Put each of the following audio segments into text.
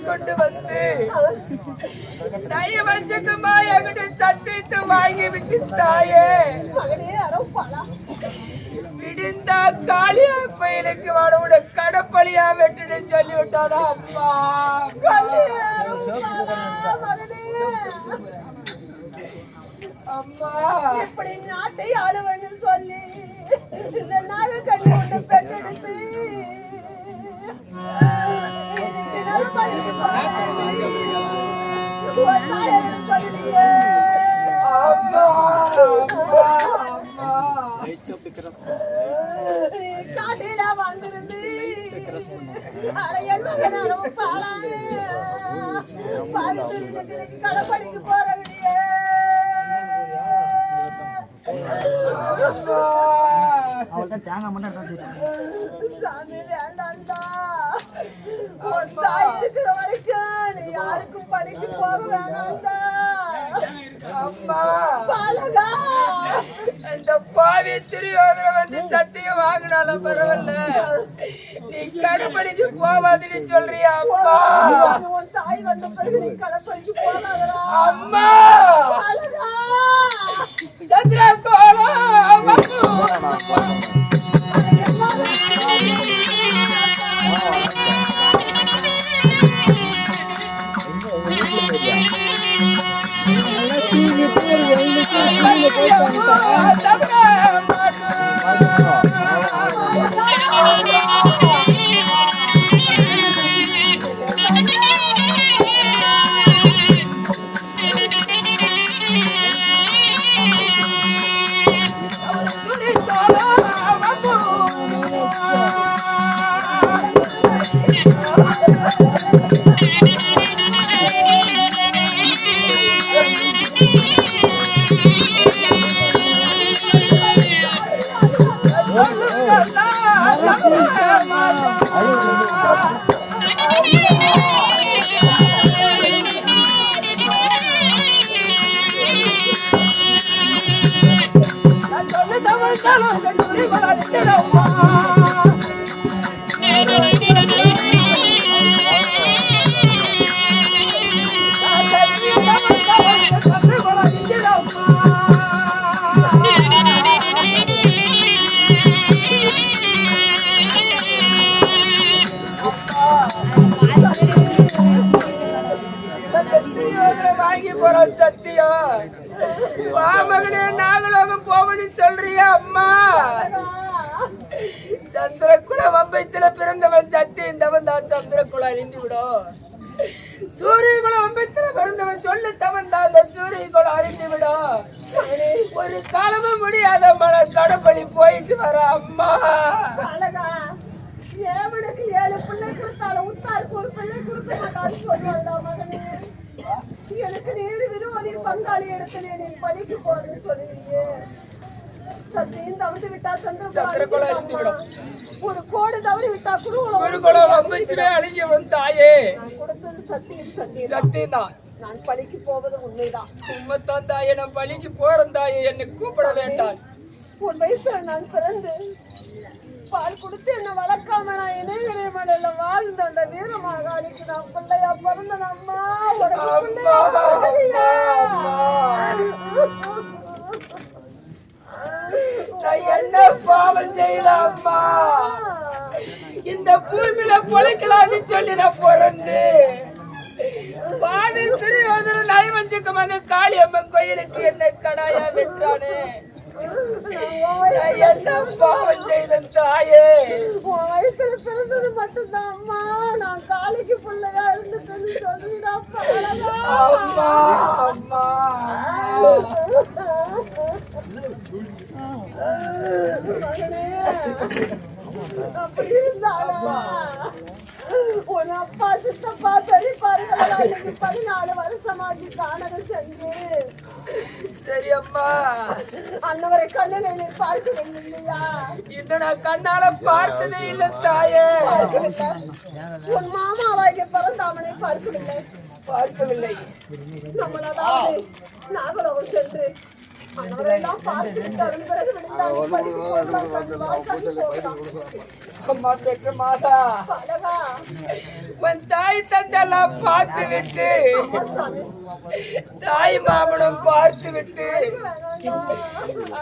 கொண்டு வந்து நயவஞ்சகமா எங்கிட்ட சத்தியத்தை வாங்கி விட்டு தாயே விடுந்தா காளியா பையனுக்கு வாடோட கடப்பழியா வெட்டுன்னு சொல்லி விட்டானா அம்மா. அம்மா இப்படி நாட்டை ஆளுவன்னு சொல்லி இந்த நாக கண்ணி ஒண்ணு பெற்றெடுத்து காட்டில வந்திருந்து கடப்படிக்கு போறவழியே சாமி வேண்டாண்டா இருக்கிற வரைக்கும் நீ யாருக்கும் படிக்கு போக வேணாண்டா. இந்த பாவி திரியோதரை வந்து சத்தியம் வாங்கினாலும் பரவாயில்ல, நீ கடப்படிக்கு போவாதுன்னு சொல்றியா அம்மா? உன் தாய் வந்த பிறகு நீ கடப்படிக்கு போகாதடா அம்மா. சந்திரகோளம் வாங்கி போற சத்தியம் மகனே நாகலோகம் போவன்னு சொல்றியா அம்மா? சந்திரகுல வம்பயத்துல பிறந்தவன் சத்தியந்தவன் தான் சந்திரகுல அழிந்து விடும். சூரியகுல வம்பயத்துல பிறந்தவன் சொல்லு தவன் தான் அந்த சூரியகுல அழிந்து விடும். ஒரு காலமும் முடியாத மன கடப்படி போயிட்டு வர அம்மா. ஏவனுக்கு 7 பிள்ளை கொடுத்தாலும் உத்தாருக்கு ஒரு பிள்ளை கொடுக்க மாட்டான்னு சொல்லுவாண்டா மகனே. எனக்கு நேரு விரோதி பங்காளி இடத்துல நீ படிக்க போறேன்னு சொல்லுவீங்க. சத்தியம் தவிர்த்து விட்டா சந்திரகுல அழிந்து விடும். ஒரு கோடு தவறி விட்டா அழிஞ்சவன் தாயே. கொடுத்தது சத்தியம் சத்தியம் சத்தியம் தான். நான் பழிக்கு போவது உண்மைதான். உண்மைத்தான் தாயே, நான் பழிக்கு போறேன் தாயே, என்னை கூப்பிட வேண்டாம். உன் வயசுல நான் பிறந்து பால் கொடுத்து என்ன வளர்க்காம நான் இணையரே மலையில வாழ்ந்த அந்த வீரமாகாளிக்கு நான் பிள்ளையா பிறந்தேன் அம்மா. நான் என்ன பாவம் செய்யல அம்மா? இந்த பூமியில பொழைக்கலான்னு சொல்லி நான் பிறந்து பாவி திரியோதர நயவஞ்சகமான காளியம்மன் கோயிலுக்கு என்ன கடாயா வென்றானே. என்ன பாவம் செய்த தாயே? வயசுல பிறந்தது மட்டும்தான் அம்மா. நான் அம்மா அம்மா அப்படி இருந்தாலும் உன் அப்பா சித்தப்பா பெரியப்பாருங்களா 14 வருஷமாகி காணகம் சென்று சரி அம்மா அன்னவரை கண்ணில் என்னை பார்க்கவில்லை இல்லையா? இன்னும் நான் கண்ணால பார்த்ததே இல்லை தாயே. உன் மாமாவாகிய பரந்தாமனை பார்க்கவில்லை. நம்மளதாவது நாகலோகம் சென்று அன்னவரெல்லாம் பார்த்துவிட்டு அதன் பிறகு விழுந்தாங்க படிக்க போகலாம். அம்மா பெற்ற மாதா உன் தாய் தண்டெல்லாம் பார்த்து விட்டு தாய் மாமனும் பார்த்து விட்டு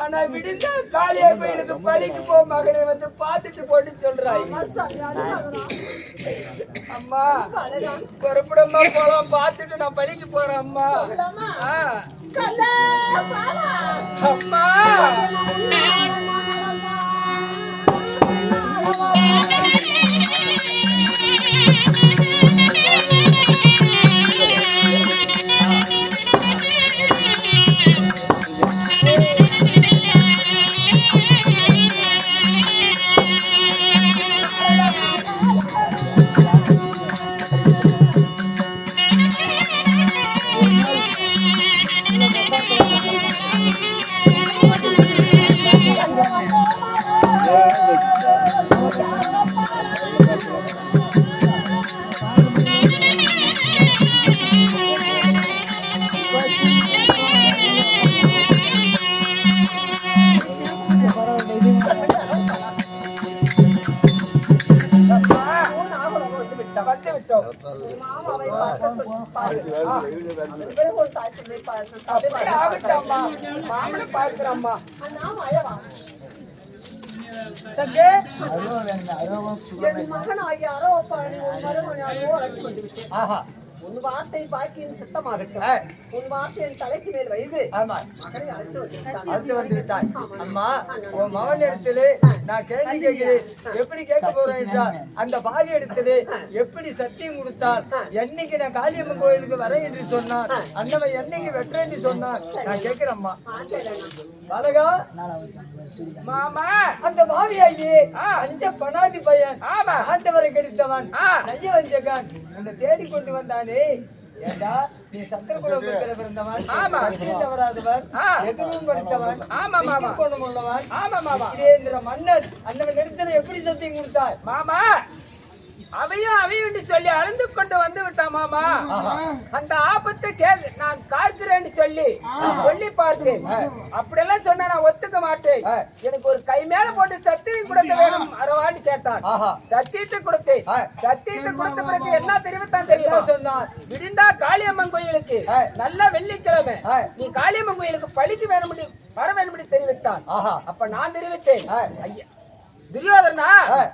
ஆனா விடுந்தா காளியார் கோயிலுக்கு பழிக்கு போ மகனை வந்து பார்த்துட்டு போட்டு சொல்றாய். அம்மா புறப்படமா போலாம் பார்த்துட்டு நான் பழிக்கு போறேன் அம்மா. அம்மா உன் வார்த்தை பாக்கியின் சித்தமாகட்டும். உன் வார்த்தையின் தலைக்கு மேல் வைத்து மகனை அழைத்து வந்து விட்டாய். அம்மா உன் மகன் இடத்திலே நான் கேள்வி கேட்கிறேன். எப்படி கேட்க போறேன் என்றால் அந்த பாவி இடத்திலே எப்படி சத்தியம் கொடுத்தார், என்னைக்கு நான் காளியம்மன் கோயிலுக்கு வர என்று சொன்னார், அந்தவன் என்னைக்கு வெற்ற என்று சொன்னார் நான் கேட்கிறேம்மா. பலகா மாமா அந்த பாவியாகி அந்த பணாதி பையன் ஆண்டவரை கெடுத்தவன் நைய வஞ்சகன் உன்னை தேடி கொண்டு வந்தானே. ஏண்டா நீ சத்திரகுலம் பிறந்தவன், தவறாதவன், எதுவும் படித்தவன், குணம் உள்ளவன், இதேந்திர மன்னர் அந்தவன் இடத்துல எப்படி சத்தியம் கொடுத்தார் மாமா? அவையும் சொல்லி அழுந்து கொண்டு வந்து விட்டா மாமா. அந்த ஆபத்தை நான் காக்கிறேன்னு சொல்லி பார்த்தேன். அப்படியெல்லாம் சொன்ன நான் ஒத்துக்க மாட்டேன். எனக்கு ஒரு கை மேல போட்டு சத்தியம் கொடுக்க வேணும் அரவான்னு கேட்டான். சத்தியத்தை கொடுத்தேன். சத்தியத்தை கொடுத்த பிறகு என்ன தெரிவித்தான் தெரியுமா? விடிந்தா காளியம்மன் கோயிலுக்கு நல்ல வெள்ளிக்கிழமை நீ காளியம்மன் கோயிலுக்கு பழிக்கு வேணும் வர வேணும் தெரிவித்தான். அப்ப நான் தெரிவித்தேன், ஐயா துரியோதனா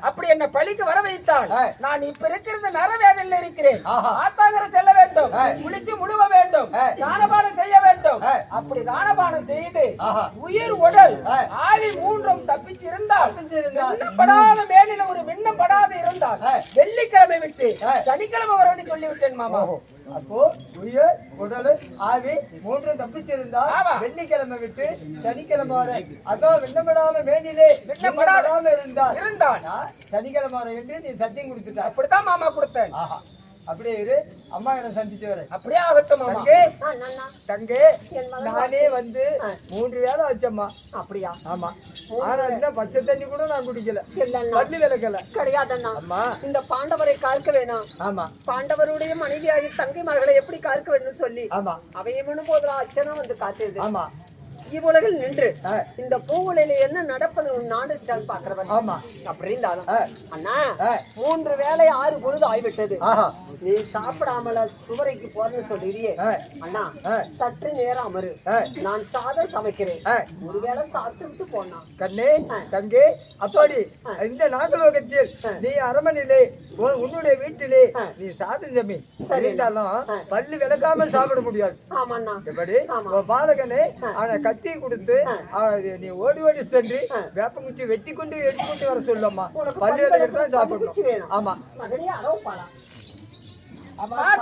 அப்படி என்ன பழிக்கு வர வைத்தால் நான் இப்ப இருக்கிறது நரவேதனையில் இருக்கிறேன். ஆத்தாங்கர செல்ல வேண்டும், குளிச்சு முழுவ வேண்டும், தானபானம் செய்ய வேண்டும். அப்படி தானபானம் செய்து உயிர் உடல் ஆவி மூன்றும் தப்பிச்சு இருந்தால் விண்ணப்படாத மேலில ஒரு விண்ணப்படாது இருந்தால் வெள்ளிக்கிழமை விட்டு சனிக்கிழமை வர சொல்லிவிட்டேன் மாமா. அப்போ உயிர் உடல் ஆவி மூன்றும் தப்பிச்சிருந்தா வெள்ளிக்கிழமை விட்டு சனிக்கிழமை வரை அதோ விண்ணப்படாம மேனிலே விண்ணப்படாம இருந்தான் சனிக்கிழமை என்று நீ சத்தியம் கொடுத்துட்ட. அப்படித்தான் மாமா கொடுத்தேன். அப்படியே இரு, அம்மா என்ன சந்திச்சு வரேன். அப்படியே ஆகட்டும் தங்கே. நானே வந்து 3 வேளை வச்சம்மா. அப்படியா? ஆமா. ஆனா என்ன பச்சை தண்ணி கூட நான் குடிக்கல, பள்ளி விளக்கல கிடையாதுண்ணா. அம்மா இந்த பாண்டவரை காக்க வேணாம். ஆமா. பாண்டவருடைய மனைவியாகி தங்கைமார்களை எப்படி காக்க வேண்டும் சொல்லி ஆமா அவையும் போதெல்லாம் அச்சனா வந்து காத்தது. ஆமா. இவ்வுலகில் நின்று இந்த பூவுலையில என்ன நடப்பது நாடு பாக்குறவன். ஆமா. அப்படி இருந்தாலும் அண்ணா 3 வேளை 6 பொழுது ஆய்விட்டது. நீ சாப்பிடாமல சுவரைக்கு போறேன்னு சொல்லிடுறியே அண்ணா, சற்று நேரம் அமரு, நான் சாதம் சமைக்கிறேன், ஒருவேளை சாப்பிட்டு விட்டு போனா. கண்ணே தங்கே, அப்படி இந்த நாகலோகத்தில் நீ அரமனையிலே உன்னுடைய வீட்டிலே நீ சாதம் சமி சரிந்தாலும் பல்லு விளக்காம சாப்பிட முடியாது. ஆமாண்ணா. எப்படி பாலகனே அவனை கத்தி கொடுத்து நீ ஓடி ஓடி சென்று வேப்பங்குச்சி வெட்டி கொண்டு வர சொல்லம்மா. பல்லு விளக்கு தான் சாப்பிடணும். ஆமா.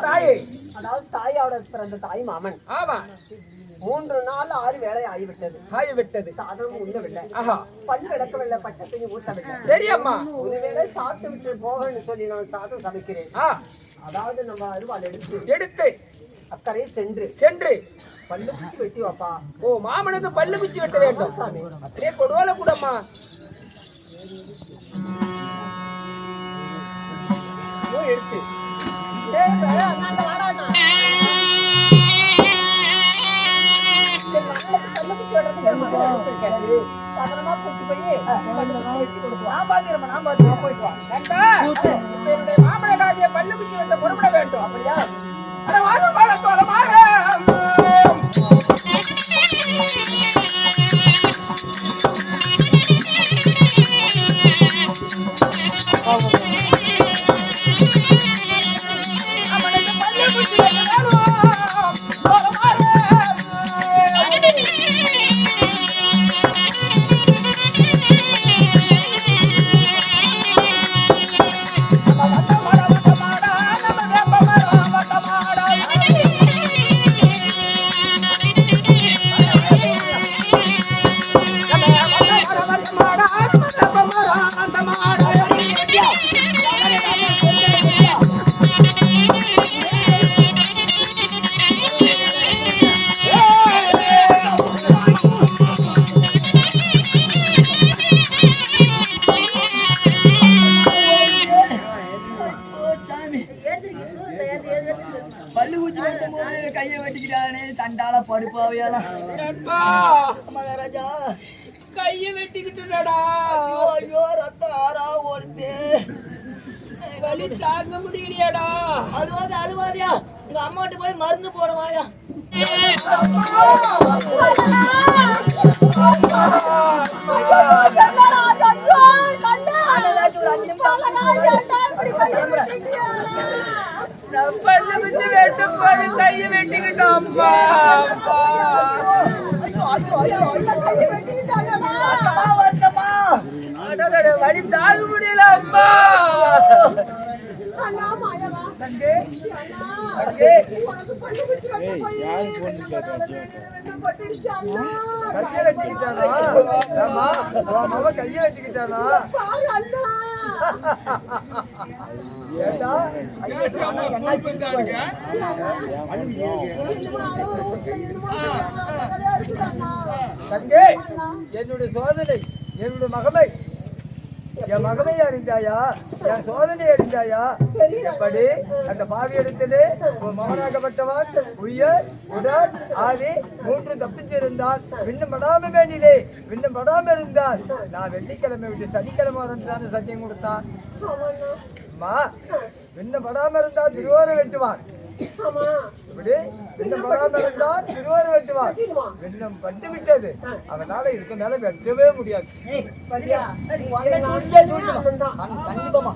தாயே. அதாவது தாயோட பிறந்த தாய் மாமன். ஆமா. 3 நாள் 6 வேளை ஆகிவிட்டது. ஆகிவிட்டது. சாதம் உண்ணவில்லை. ஆஹா. பல் விளக்கவில்லை, பட்டத்தையும் ஊட்டவில்லை. சரி அம்மா. ஒருவேளை சாப்பிட்டு விட்டு போகன்னு சொல்லி நான் சாதம் சமைக்கிறேன். அதாவது நம்ம அருவாள் எடுத்து அக்கறை சென்று பல்லு குச்சி வெட்டி வாப்பா. ஓ, மாமனுக்கு பல்லு குச்சி வெட்ட வேண்டும். அப்படியே கொடுவால கூடம்மா. எடுத்து பதனமா கூட்டி போய் நான் பாத்துக்கிறேன் போயிட்டு வா. என்னுடைய மாமனாகிய பல்லு குச்சி வெட்ட பொறுப்பட வேண்டும். அப்படியா? வாழ தோழமாக பல்லு குச்சி வெட்டும் போது கையை வெட்டிக்கிட்டானே சண்டால படுப்பாவையெல்லாம். மகாராஜா கையை வெட்டிக்கிட்டுடா. ஐயோ ரத்தம் ஆறா ஓடுது. வலி தாங்க முடியலையாடா. அழுவாதியா உங்க அம்மாட்ட போய் மருந்து போடுவாயா. பல்லு குச்சி வெட்டும் போது கையை வெட்டிக்கிட்டோம். வலி தாங்க முடியல அம்மா. கையை வெட்டிக்கிட்டானா? கையை வெட்டிக்கிட்டானா? என்னுடைய சோதனை, என்னுடைய மகமை, என் மகமையை அறிந்தாயா? என் சோதனை அறிந்தாயா? எப்படி அந்த பாவி இடத்திலே மகனாகப்பட்டவன் உயர் உடல் ஆவி 3 தப்பிச்சிருந்தால் விண்ணும் படாம வேண்டிலே விண்ணும் படாம இருந்தால் நான் வெள்ளிக்கிழமை விட்டு சனிக்கிழமை வரந்தான்னு சத்தியம் கொடுத்தான். அம்மா, விண்ணும் படாம இருந்தால் திருவோரம் வெட்டுவான். இப்படி விண்ணம் படாம இருந்தால் திருவோரம் வெட்டுவான். விண்ணம் பட்டு விட்டது, அவனால இதுக்கு மேல வெட்டவே முடியாது. கண்டிப்பா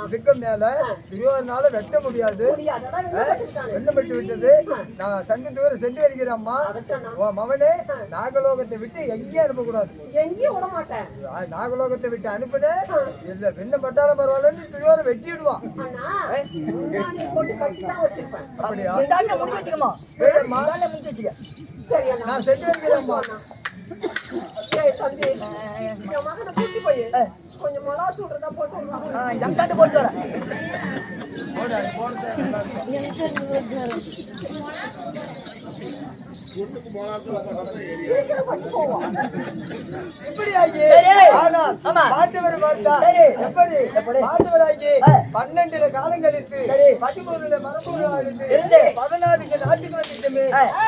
இதுக்கு மேல திருவோரனால வெட்ட முடியாது. வெண்ணம் பட்டு விட்டது. நான் சங்கு தூரம் சென்று வருகிறேம்மா. மவனே, நாகலோகத்தை விட்டு எங்கேயும் அனுப்பக்கூடாது. நாகலோகத்தை விட்டு அனுப்புன இல்ல விண்ணம் பட்டாலும் பரவாயில்லன்னு திருவோரம் வெட்டிடுவான். அப்படியா? நான் சென்று வருகிறேம்மா. கொஞ்சம் மிளகா சூடுறதா போட்டு ஜம்சாட்டு போட்டு வரேன். பன்னெண்டு காலங்களுக்கு 13 மரபுகள் 14 நாட்டுக்கு வந்துட்டுமே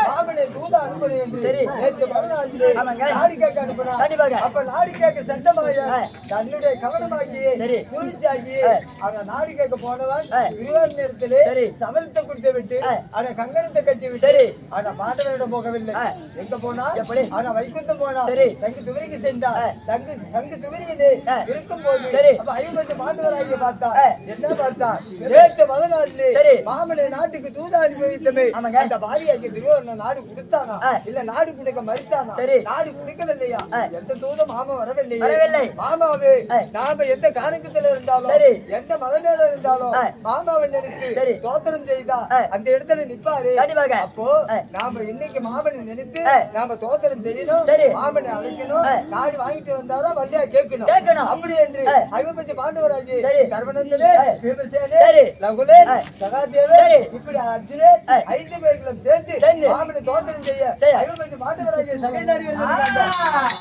மாமனை தூத அனுப்பணும் என்று சரி. நேற்று மறுநாளிலே ஆமாங்க. நாடு கேட்க அனுப்பினார். கண்டிப்பாக. அப்ப நாடு கேட்க சட்டமாக தன்னுடைய கவனமாகி சரி. குளிச்சாகி அவன் நாடு கேட்க போனவன் ஆ. இருவர் நேரத்திலே சரி. சபலத்தை கொடுத்து விட்டு ஆ. அவன் கங்கணத்தை கட்டி விட்டு சரி. அவன் பாண்டவனிடம் போகவில்லை. ஆ. எங்க போனா எப்படி? அவன் வைகுந்தம் போனா சரி. தங்கு துவரிக்கு சென்றான். ஆ. தங்கு துவரியிலே ஆ. இருக்கும் போது சரி. அப்ப 50 பாண்டவராகிய பார்த்தா ஆ. என்ன பார்த்தா நேற்று மறுநாளிலே சரி. மாமனை நாட்டுக்கு தூதா அனுபவித்தமே ஆமாங்க. அந்த பாரியாகிய திருவண்ண நாடு கொடுத்தானா ஆ. இல்ல நாடு கொடுக்க மறுத்தானா சரி. நாடு கொடுக்கவில்லையா ஆ. எந்த தூதம் மாமா வரவில்லையே வரவில்லை. மாமாவே ஆ. நாம எந்த காரணத்துல இருந்தாலும் சரி. எந்த மதமேல இருந்தாலும் ஆ. மாமாவை நினைத்து சரி. தோத்திரம் செய்தா ஆ. அந்த இடத்துல நிப்பாரு. கண்டிப்பாக. அப்போ ஆ. நாம இன்னைக்கு மாமனை நினைத்து ஆ. நாம தோத்திரம் செய்யணும். சரி. மாமனை அழைக்கணும். ஆ. நாடு வாங்கிட்டு வந்தாதான் வண்டியா கேட்கணும். கேட்கணும். அப்படி என்று ஆ. 50 பாண்டவராஜி சரி. சர்வநந்தனே ஆ. பீமசேனே சரி. லகுலேன் ஆ. சகாதேவன் சரி. இப்படி அர்ஜுனன் ஆ. 5 பேர்களும் சேர்ந்து சேர்ந்து மாமனை தோத்திரம் செய்ய செய்ய. 50 பாண்டவராஜி சகை நாடி வந்து